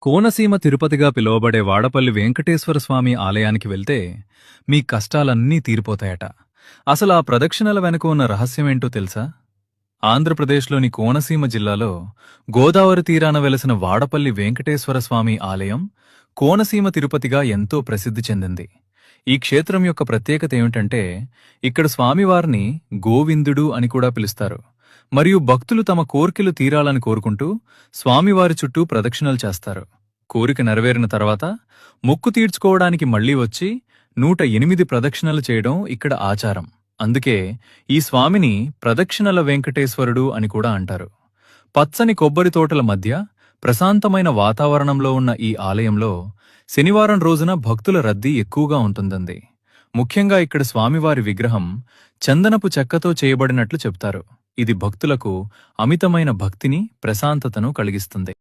కోనసీమ తిరుపతిగా పిలువబడే వాడపల్లి వెంకటేశ్వర స్వామి ఆలయానికి వెళ్తే మీ కష్టాలన్నీ తీరిపోతాయట. అసలు ఆ ప్రదక్షిణల వెనుక ఉన్న రహస్యమేంటో తెలుసా? ఆంధ్రప్రదేశ్లోని కోనసీమ జిల్లాలో గోదావరి తీరాన వెలసిన వాడపల్లి వెంకటేశ్వర స్వామి ఆలయం కోనసీమ తిరుపతిగా ఎంతో ప్రసిద్ధి చెందింది. ఈ క్షేత్రం యొక్క ప్రత్యేకత ఏమిటంటే ఇక్కడ స్వామివారిని గోవిందుడు అని కూడా పిలుస్తారు. మరియు భక్తులు తమ కోర్కెలు తీరాలని కోరుకుంటూ స్వామివారి చుట్టూ ప్రదక్షిణలు చేస్తారు. కోరిక నెరవేరిన తర్వాత మొక్కు తీర్చుకోవడానికి మళ్లీ వచ్చి 108 ప్రదక్షిణలు చేయడం ఇక్కడ ఆచారం. అందుకే ఈ స్వామిని ప్రదక్షిణల వెంకటేశ్వరుడు అని కూడా అంటారు. పచ్చని కొబ్బరి తోటల మధ్య ప్రశాంతమైన వాతావరణంలో ఉన్న ఈ ఆలయంలో శనివారం రోజున భక్తుల రద్దీ ఎక్కువగా ఉంటుందండి. ముఖ్యంగా ఇక్కడ స్వామివారి విగ్రహం చందనపు చెక్కతో చేయబడినట్లు చెప్తారు. ఇది భక్తులకు అమితమైన భక్తిని, ప్రశాంతతను కలిగిస్తుంది.